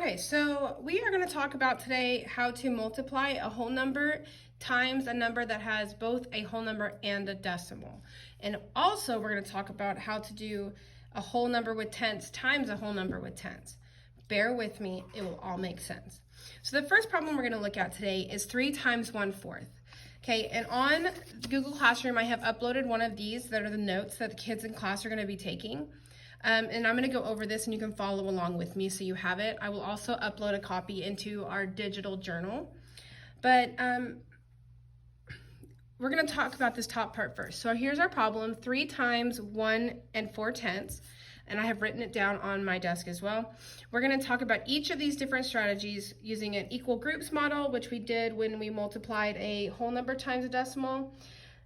Okay, so we are going to talk about today how to multiply a whole number times a number that has both a whole number and a decimal. And also we're going to talk about how to do a whole number with tenths times a whole number with tenths. Bear with me, it will all make sense. So the first problem we're going to look at today is 3 times 1/4. Okay, and on Google Classroom I have uploaded one of these that are the notes that the kids in class are going to be taking. And I'm going to go over this and you can follow along with me so you have it. I will also upload a copy into our digital journal. But we're going to talk about this top part first. So here's our problem, 3 times 1 4/10. And I have written it down on my desk as well. We're going to talk about each of these different strategies using an equal groups model, which we did when we multiplied a whole number times a decimal.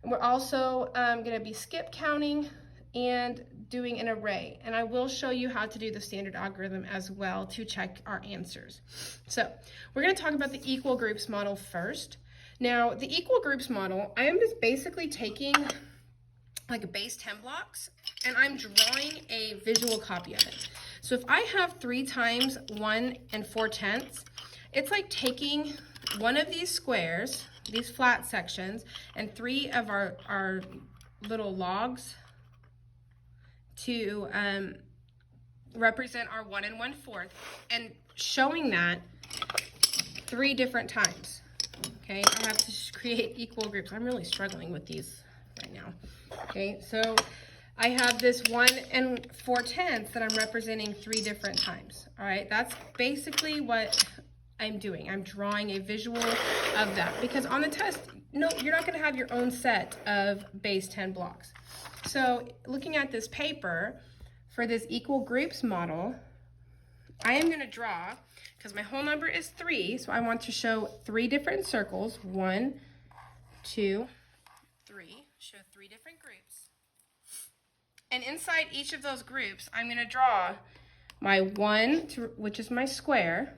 And we're also going to be skip counting and doing an array. And I will show you how to do the standard algorithm as well to check our answers. So we're going to talk about the equal groups model first. Now, the equal groups model, I am just basically taking like a base 10 blocks and I'm drawing a visual copy of it. So if I have 3 times 1 4/10, it's like taking one of these squares, these flat sections, and 3 of our little logs to represent our 1 1/4 and showing that 3 different times. Okay, I have to create equal groups. I'm really struggling with these right now. Okay, so I have this 1 4/10 that I'm representing 3 different times. All right, that's basically what I'm doing. I'm drawing a visual of that because on the test, no, you're not going to have your own set of base 10 blocks. So looking at this paper for this equal groups model, I am going to draw, because my whole number is 3, so I want to show 3 different circles. 1, 2, 3. Show 3 different groups. And inside each of those groups, I'm going to draw my 1, which is my square,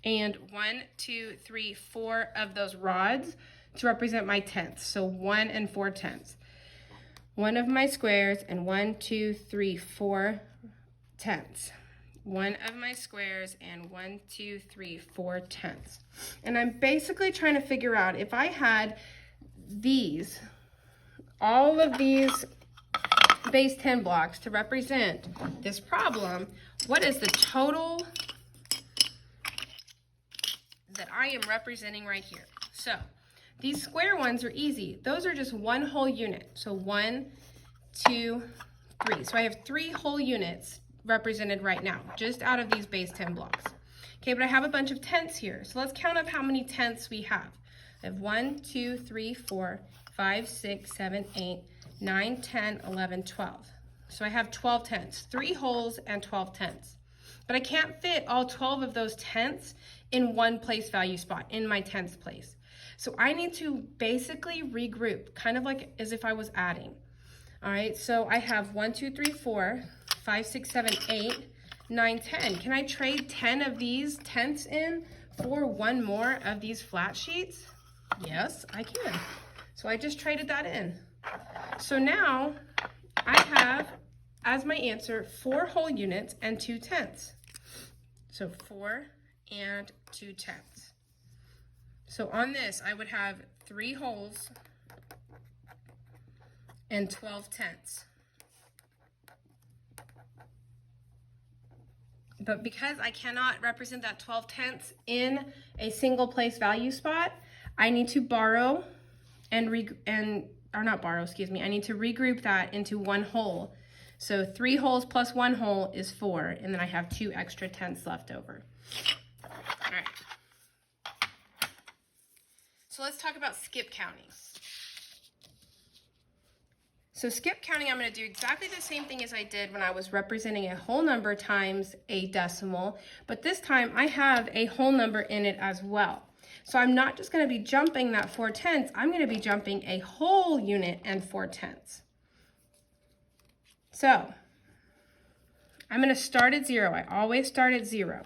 and 1, 2, 3, 4 of those rods to represent my tenths. So 1 4/10. 1 of my squares and 1, 2, 3, 4 tenths. 1 of my squares and 1, 2, 3, 4 tenths. And I'm basically trying to figure out if I had these, all of these base 10 blocks to represent this problem, what is the total that I am representing right here? So these square ones are easy. Those are just one whole unit. So 1, 2, 3. So I have 3 whole units represented right now, just out of these base 10 blocks. Okay, but I have a bunch of tenths here. So let's count up how many tenths we have. I have 1, 2, 3, 4, 5, 6, 7, 8, 9, 10, 11, 12. So I have 12 tenths, 3 wholes and 12 tenths. But I can't fit all 12 of those tenths in one place value spot, in my tenths place. So I need to basically regroup, kind of like as if I was adding. All right, so I have 1, 2, 3, 4, 5, 6, 7, 8, 9, 10. Can I trade 10 of these tenths in for 1 more of these flat sheets? Yes, I can. So I just traded that in. So now I have, as my answer, 4 whole units and 2 tenths. So 4 and 2 tenths. So on this, I would have 3 wholes and 12 tenths. But because I cannot represent that 12 tenths in a single place value spot, I need to borrow I need to regroup that into 1 whole. So 3 wholes plus 1 whole is 4, and then I have 2 extra tenths left over. All right. So let's talk about skip counting. So skip counting, I'm going to do exactly the same thing as I did when I was representing a whole number times a decimal, but this time I have a whole number in it as well. So I'm not just going to be jumping that 4 tenths, I'm going to be jumping a whole unit and 4 tenths. So I'm going to start at 0. I always start at 0.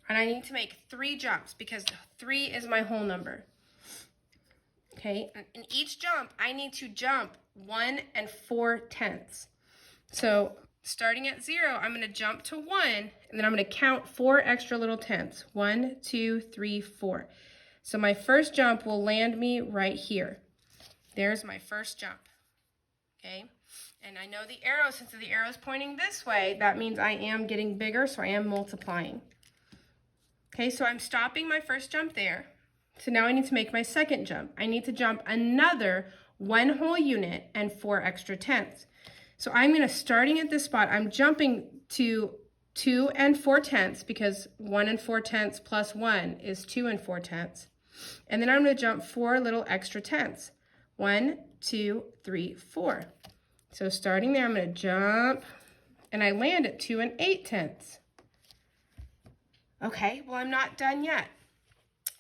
And I need to make 3 jumps because 3 is my whole number. Okay, in each jump, I need to jump 1 4/10. So starting at 0, I'm going to jump to 1, and then I'm going to count 4 extra little tenths. 1, 2, 3, 4. So my first jump will land me right here. There's my first jump. Okay? And I know the arrow, since the arrow is pointing this way, that means I am getting bigger, so I am multiplying. Okay, so I'm stopping my first jump there. So now I need to make my second jump. I need to jump another 1 whole unit and 4 extra tenths. So I'm going to, starting at this spot, I'm jumping to 2 and 4 tenths because 1 and 4 tenths plus 1 is 2 and 4 tenths. And then I'm going to jump 4 little extra tenths. 1, 2, 3, 4. So starting there, I'm going to jump, and I land at 2 and 8 tenths. Okay, well, I'm not done yet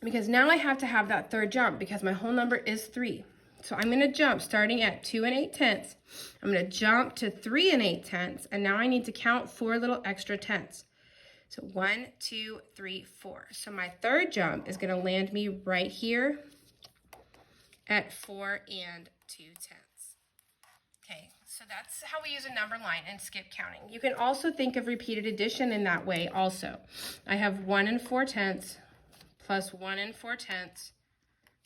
because now I have to have that third jump because my whole number is 3. So I'm going to jump starting at 2 and 8 tenths. I'm going to jump to 3 and 8 tenths, and now I need to count 4 little extra tenths. So 1, 2, 3, 4. So my third jump is going to land me right here at 4 and 2 tenths. Okay, so that's how we use a number line and skip counting. You can also think of repeated addition in that way also. I have 1 and 4 tenths plus 1 and 4 tenths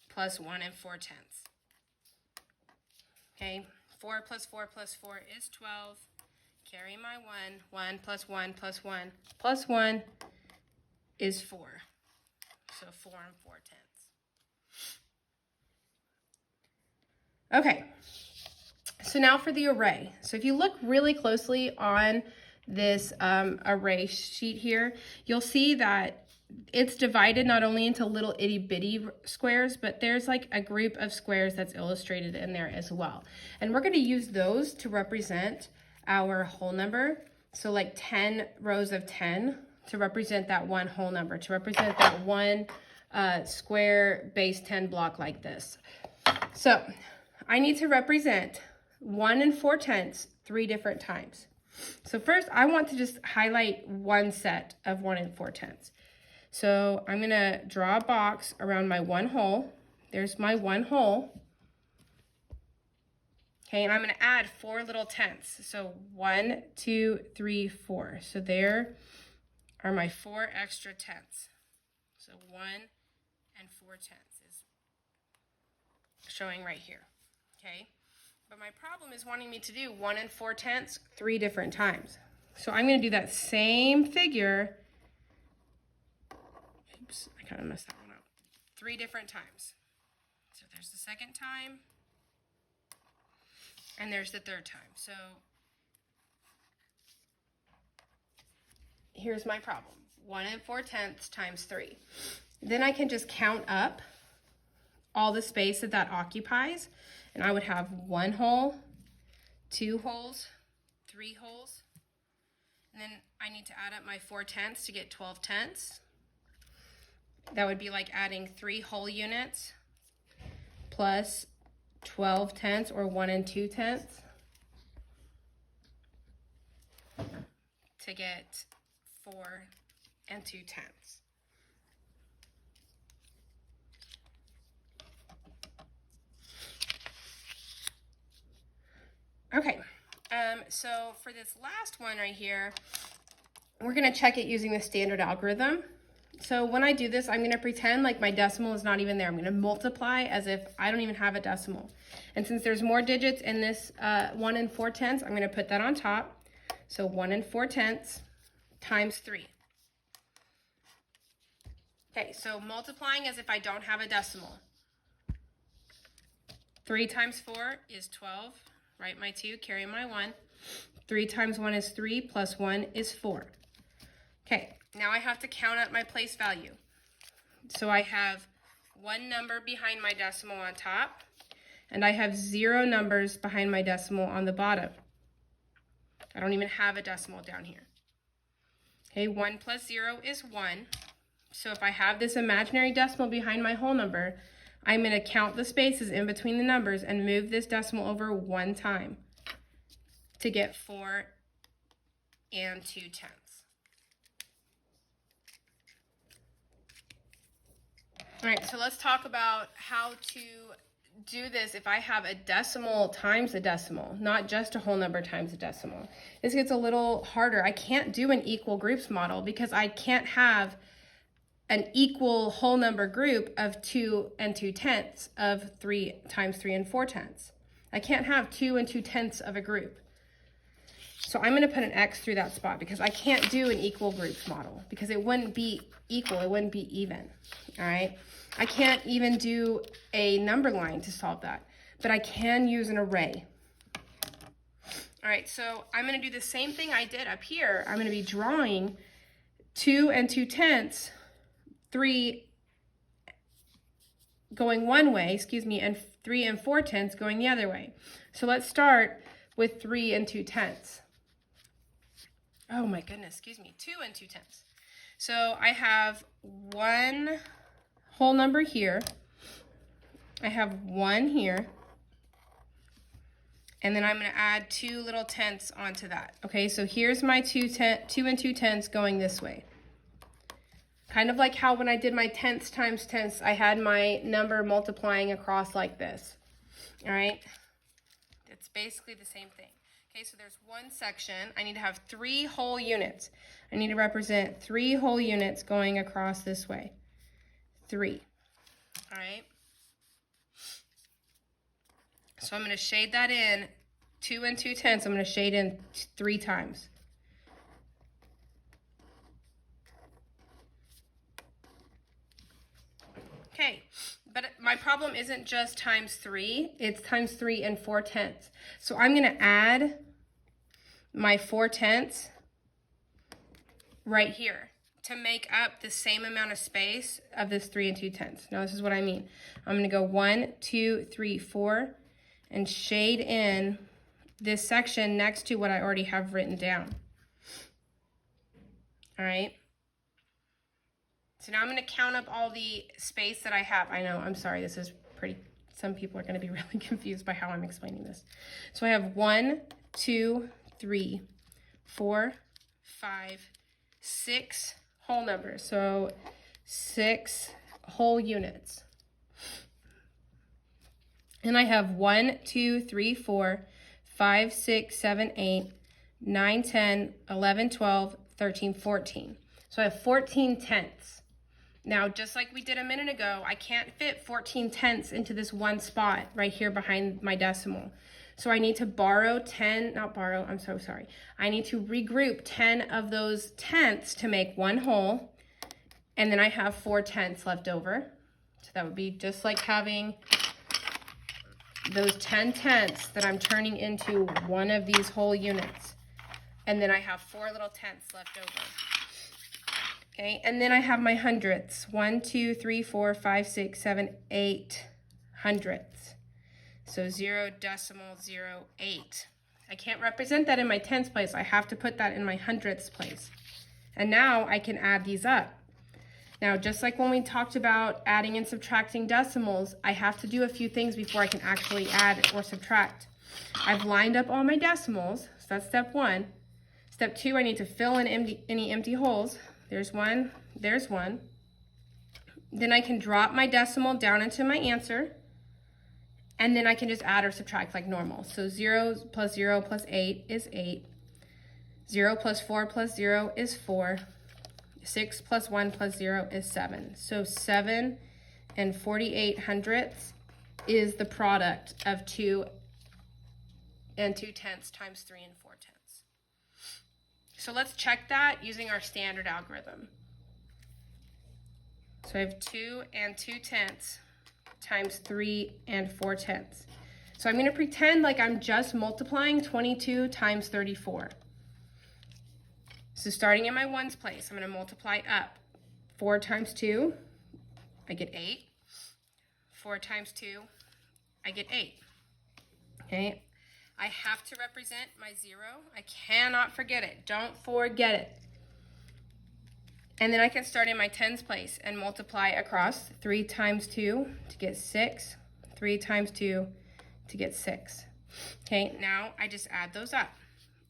plus 1 and 4 tenths. Okay, 4 plus 4 plus 4 is 12. Carry my 1. 1 plus 1 plus 1 plus 1 is 4. So 4 and 4 tenths. Okay, so now for the array. So if you look really closely on this array sheet here, you'll see that it's divided not only into little itty bitty squares, but there's like a group of squares that's illustrated in there as well. And we're going to use those to represent our whole number. So like 10 rows of 10 to represent that one whole number, to represent that one square base 10 block like this. So I need to represent 1 and 4 tenths 3 different times. So first I want to just highlight one set of 1 and 4 tenths. So I'm going to draw a box around my 1 whole. There's my 1 whole. Okay, and I'm going to add 4 little tenths. So 1, 2, 3, 4. So there are my 4 extra tenths. So 1 and 4 tenths is showing right here. Okay, but my problem is wanting me to do 1 and 4 tenths 3 different times. So I'm going to do that same figure. Oops, I kind of messed that one up. 3 different times. So there's the second time, and there's the third time. So here's my problem. 1 and 4 tenths times 3. Then I can just count up all the space that that occupies, and I would have 1 whole, 2 wholes, 3 wholes, and then I need to add up my 4 tenths to get 12 tenths. That would be like adding 3 whole units plus 12 tenths, or 1 and 2 tenths, to get 4 and 2 tenths. Okay, so for this last one right here, we're going to check it using the standard algorithm. So when I do this, I'm going to pretend like my decimal is not even there. I'm going to multiply as if I don't even have a decimal. And since there's more digits in this 1 and 4 tenths, I'm going to put that on top. So 1 and 4 tenths times 3. Okay, so multiplying as if I don't have a decimal. 3 times 4 is 12. Write my 2, carry my 1. 3 times 1 is 3, plus 1 is 4. Okay, now I have to count up my place value. So I have 1 number behind my decimal on top, and I have 0 numbers behind my decimal on the bottom. I don't even have a decimal down here. Okay, 1 plus 0 is 1. So if I have this imaginary decimal behind my whole number, I'm going to count the spaces in between the numbers and move this decimal over 1 time to get 4 and 2 tenths. All right, so let's talk about how to do this if I have a decimal times a decimal, not just a whole number times a decimal. This gets a little harder. I can't do an equal groups model because I can't have an equal whole number group of 2 2/10 of 3 times 3 4/10. I can't have 2 2/10 of a group. So I'm going to put an X through that spot because I can't do an equal groups model because it wouldn't be equal, it wouldn't be even, all right? I can't even do a number line to solve that, but I can use an array. All right, so I'm going to do the same thing I did up here. I'm going to be drawing 2 2/10, 3 going one way, and 3 4/10 going the other way. So let's start with 3 2/10. Oh my goodness, 2 2/10. So I have one whole number here. I have 1 here. And then I'm going to add 2 little tenths onto that. Okay, so here's my 2 2/10 going this way. Kind of like how when I did my tenths times tenths, I had my number multiplying across like this. All right, it's basically the same thing. Okay, so there's one section. I need to have 3 whole units. I need to represent 3 whole units going across this way. 3. All right. So I'm going to shade that in 2 2/10. I'm going to shade in 3 times. Okay, but my problem isn't just times 3, it's times 3 4/10. So I'm going to add my 4/10 right here to make up the same amount of space of this 3 2/10. Now this is what I mean. I'm going to go 1, 2, 3, 4 and shade in this section next to what I already have written down. All right. So now I'm going to count up all the space that I have. I know, I'm sorry, this is pretty, some people are going to be really confused by how I'm explaining this. So I have 1, 2, 3, 4, 5, 6 whole numbers. So 6 whole units. And I have 1, 2, 3, 4, 5, 6, 7, 8, 9, 10, 11, 12, 13, 14. So I have 14 tenths. Now, just like we did a minute ago, I can't fit 14 tenths into this one spot right here behind my decimal. So I need to borrow 10, not borrow, I'm so sorry. I need to regroup 10 of those tenths to make one whole. And then I have 4 tenths left over. So that would be just like having those 10 tenths that I'm turning into one of these whole units. And then I have 4 little tenths left over. Okay, and then I have my hundredths. 1, 2, 3, 4, 5, 6, 7, 8 hundredths. So 0.08. I can't represent that in my tenths place. I have to put that in my hundredths place. And now I can add these up. Now, just like when we talked about adding and subtracting decimals, I have to do a few things before I can actually add or subtract. I've lined up all my decimals, so that's step 1. Step 2, I need to fill in any empty holes. There's 1, there's 1. Then I can drop my decimal down into my answer, and then I can just add or subtract like normal. So 0 plus 0 plus 8 is 8. 0 plus 4 plus 0 is 4. 6 plus 1 plus 0 is 7. So 7 and 48 hundredths is the product of 2 2/10 times 3 4/10. So let's check that using our standard algorithm. So I have 2 2/10 times 3 4/10. So I'm going to pretend like I'm just multiplying 22 times 34. So starting in my ones place, I'm going to multiply up. 4 times 2, I get 8. 4 times 2, I get 8. Okay. I have to represent my 0. I cannot forget it. Don't forget it. And then I can start in my tens place and multiply across 3 times 2 to get 6. 3 times 2 to get 6. Okay, now I just add those up.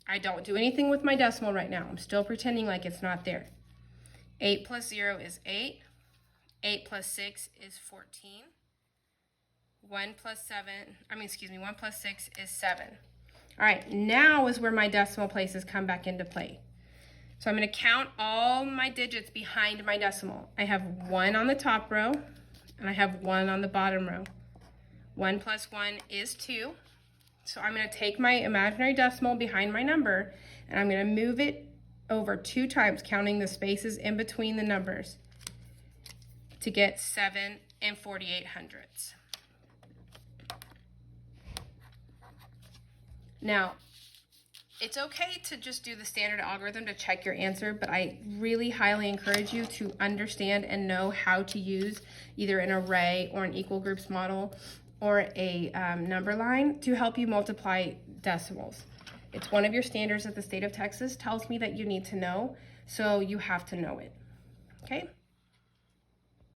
I don't do anything with my decimal right now. I'm still pretending like it's not there. 8 plus 0 is 8. 8 plus 6 is 14. 1 plus 6 is 7. All right, now is where my decimal places come back into play. So I'm going to count all my digits behind my decimal. I have 1 on the top row, and I have 1 on the bottom row. 1 plus 1 is 2. So I'm going to take my imaginary decimal behind my number, and I'm going to move it over 2 times, counting the spaces in between the numbers to get 7 and 48/100ths. Now, it's okay to just do the standard algorithm to check your answer, but I really highly encourage you to understand and know how to use either an array or an equal groups model or a number line to help you multiply decimals. It's one of your standards that the state of Texas tells me that you need to know, so you have to know it, okay?